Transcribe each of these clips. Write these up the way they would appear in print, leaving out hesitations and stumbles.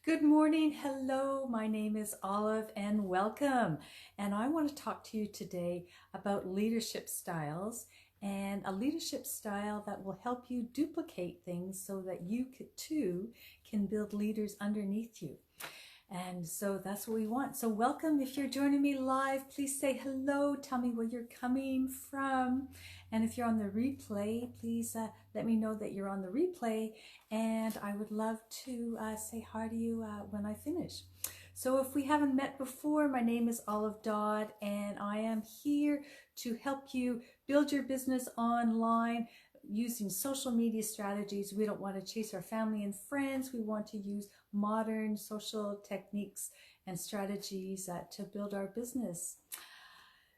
Good morning. Hello, my name is Olive and welcome. And I want to talk to you today about leadership styles and a leadership style that will help you duplicate things so that you too can build leaders underneath you. And so that's what we want. So welcome. If you're joining me live, please say hello. Tell me where you're coming from. And if you're on the replay, please let me know that you're on the replay. And I would love to say hi to you when I finish. So if we haven't met before, my name is Olive Dodd, and I am here to help you build your business online using social media strategies. We don't want to chase our family and friends. We want to use modern social techniques and strategies to build our business.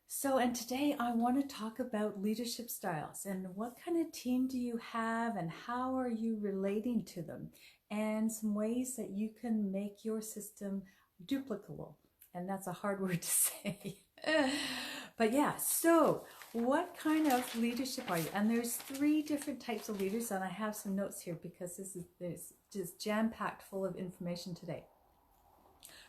So, and today I want to talk about leadership styles and what kind of team do you have and how are you relating to them, and some ways that you can make your system duplicable. And that's a hard word to say. But yeah, so what kind of leadership are you? And there's 3 different types of leaders, and I have some notes here because this is just jam-packed full of information today.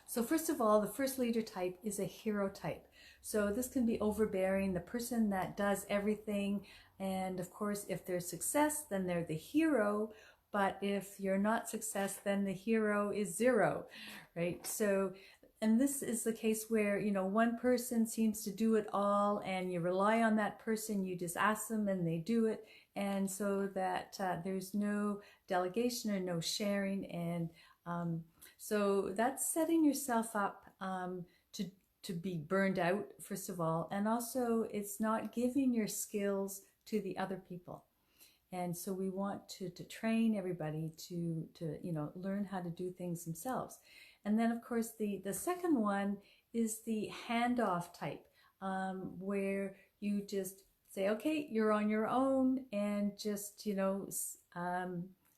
So first of all, the first leader type is a hero type. So this can be overbearing, the person that does everything. And of course, if there's success, then they're the hero. But if you're not success, then the hero is 0, right? So, and this is the case where, one person seems to do it all and you rely on that person, you just ask them and they do it. And so that there's no delegation or no sharing. And so that's setting yourself up to be burned out, first of all. And also it's not giving your skills to the other people. And so we want to train everybody to learn how to do things themselves. And then, of course, the second one is the handoff type, where you just say, okay, you're on your own, and just,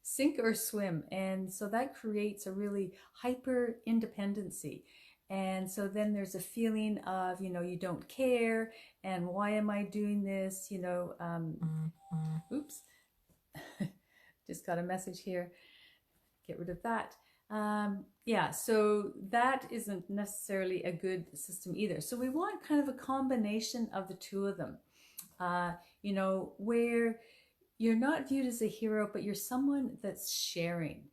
sink or swim. And so that creates a really hyper independency. And so then there's a feeling of, you don't care, and why am I doing this? Oops. Just got a message here. Get rid of that. Yeah, so that isn't necessarily a good system either. So we want kind of a combination of the two of them, where you're not viewed as a hero, but you're someone that's sharing.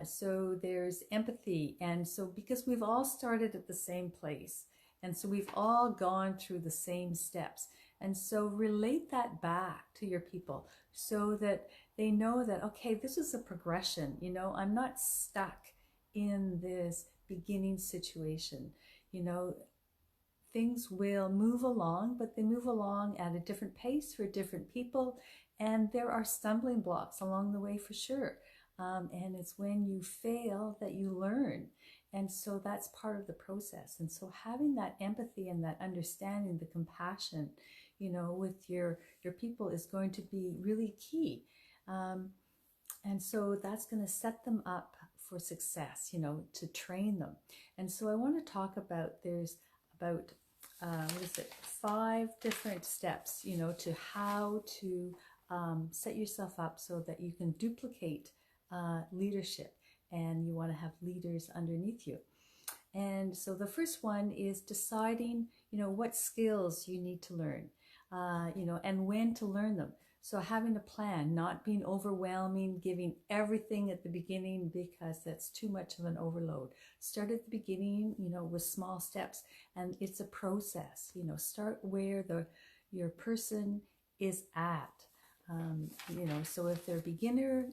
So there's empathy. And so because we've all started at the same place, and so we've all gone through the same steps. And so relate that back to your people so that they know that, okay, this is a progression. I'm not stuck in this beginning situation. Things will move along, but they move along at a different pace for different people. And there are stumbling blocks along the way for sure. And it's when you fail that you learn. And so that's part of the process. And so having that empathy and that understanding, the compassion, with your people is going to be really key. And so that's going to set them up for success, to train them. And so I want to talk about, there's about, 5 different steps, to how to set yourself up so that you can duplicate leadership, and you want to have leaders underneath you. And so the first one is deciding, what skills you need to learn, and when to learn them. So having a plan, not being overwhelming, giving everything at the beginning because that's too much of an overload. Start at the beginning, with small steps, and it's a process. Start where your person is at. So if they're beginner,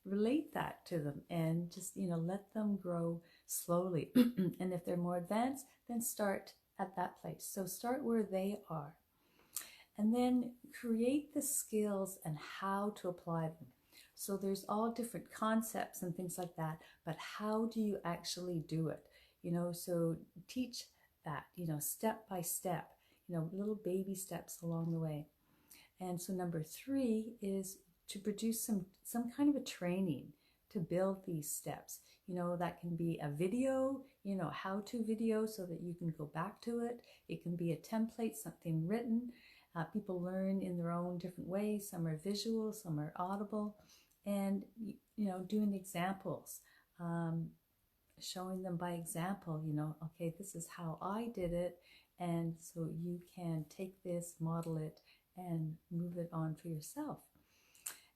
relate that to them and just, let them grow slowly. And if they're more advanced, then start at that place. So start where they are. And then create the skills and how to apply them. So there's all different concepts and things like that, but how do you actually do it? So teach that, step by step, little baby steps along the way. And so number 3 is to produce some kind of a training to build these steps. That can be a video, how-to video so that you can go back to it. It can be a template, something written. People learn in their own different ways. Some are visual, some are audible. And, doing examples. showing them by example, okay, this is how I did it. And so you can take this, model it, and move it on for yourself.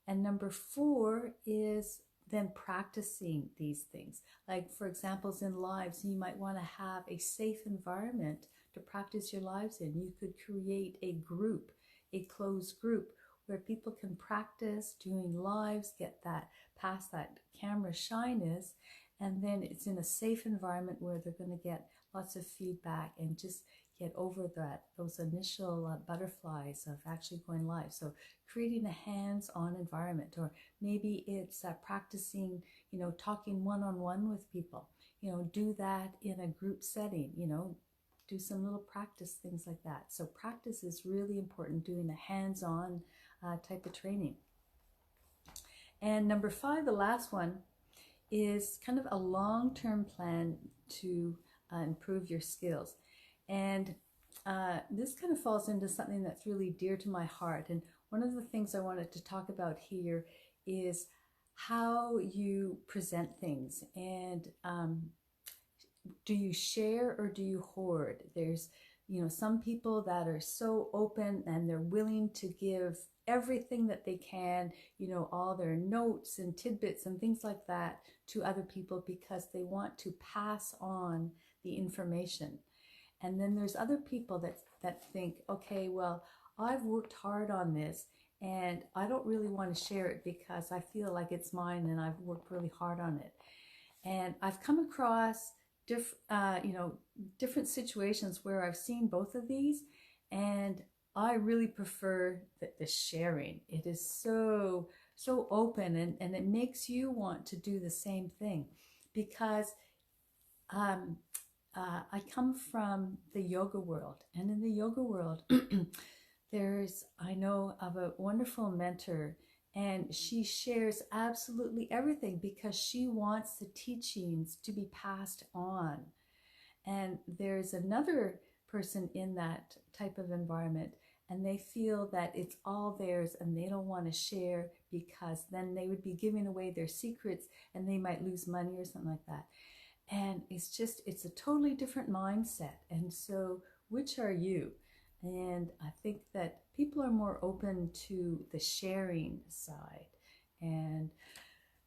And number 4 is then practicing these things. Like, for examples in lives, you might want to have a safe environment to practice your lives in. You could create a group, a closed group, where people can practice doing lives, get that past that camera shyness, and then it's in a safe environment where they're going to get lots of feedback and just get over those initial butterflies of actually going live. So creating a hands-on environment, or maybe it's practicing, talking one-on-one with people. Do that in a group setting. Do some little practice, things like that. So practice is really important, doing a hands-on type of training. And number 5, the last one, is kind of a long-term plan to improve your skills. And this kind of falls into something that's really dear to my heart. And one of the things I wanted to talk about here is how you present things. And do you share or do you hoard? There's, some people that are so open and they're willing to give everything that they can, all their notes and tidbits and things like that to other people because they want to pass on the information. And then there's other people that think, okay, well, I've worked hard on this and I don't really want to share it because I feel like it's mine and I've worked really hard on it. And I've come across different situations where I've seen both of these, and I really prefer the sharing. It is so open, and it makes you want to do the same thing, because I come from the yoga world, and in the yoga world I know of a wonderful mentor, and she shares absolutely everything because she wants the teachings to be passed on. And there's another person in that type of environment, and they feel that it's all theirs and they don't want to share because then they would be giving away their secrets and they might lose money or something like that. And it's a totally different mindset. And so which are you? And I think that people are more open to the sharing side. And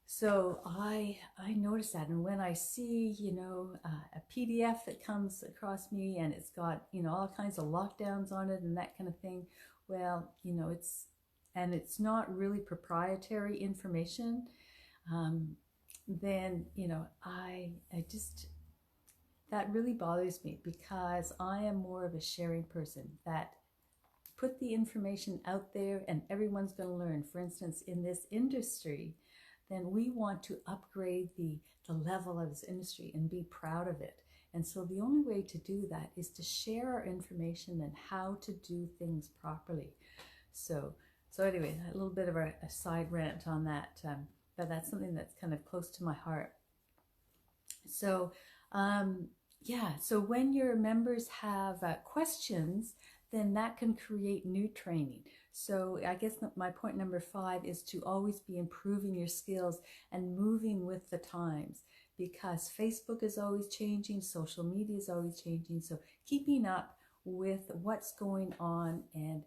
so I notice that. And when I see, a PDF that comes across me and it's got, all kinds of lockdowns on it and that kind of thing, well, it's not really proprietary information, then, I just, that really bothers me, because I am more of a sharing person, that put the information out there and everyone's going to learn. For instance, in this industry, then we want to upgrade the level of this industry and be proud of it. And so the only way to do that is to share our information and how to do things properly. So anyway, a little bit of a side rant on that, but that's something that's kind of close to my heart. So so when your members have questions, then that can create new training. So I guess my point number 5 is to always be improving your skills and moving with the times, because Facebook is always changing, social media is always changing. So keeping up with what's going on and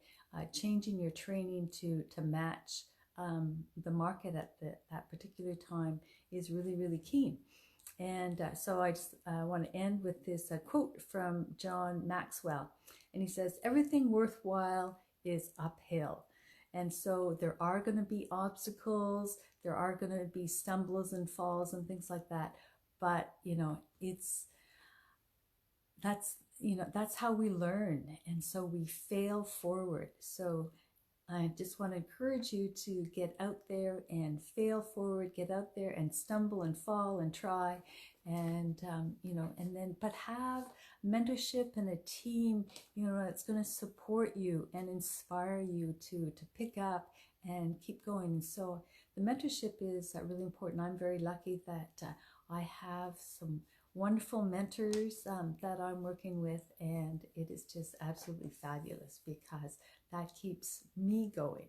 changing your training to match the market at that particular time is really, really key. And so I just want to end with this quote from John Maxwell. And he says, everything worthwhile is uphill. And so there are going to be obstacles, there are going to be stumbles and falls and things like that. But, that's how we learn. And so we fail forward. So I just want to encourage you to get out there and fail forward, get out there and stumble and fall and try, and but have mentorship and a team, that's going to support you and inspire you to pick up and keep going. And so the mentorship is really important. I'm very lucky that I have some wonderful mentors that I'm working with, and it is just absolutely fabulous because that keeps me going.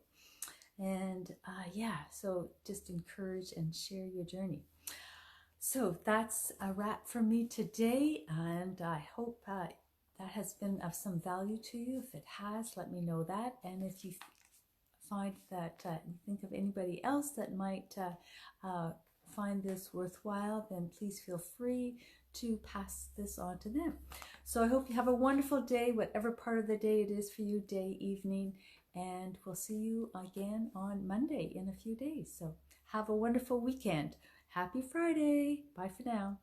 And so just encourage and share your journey. So that's a wrap for me today, and I hope that has been of some value to you. If it has, let me know that. And if you find that you think of anybody else that might find this worthwhile, then please feel free to pass this on to them. So I hope you have a wonderful day, whatever part of the day it is for you, day, evening, and we'll see you again on Monday in a few days. So have a wonderful weekend. Happy Friday. Bye for now.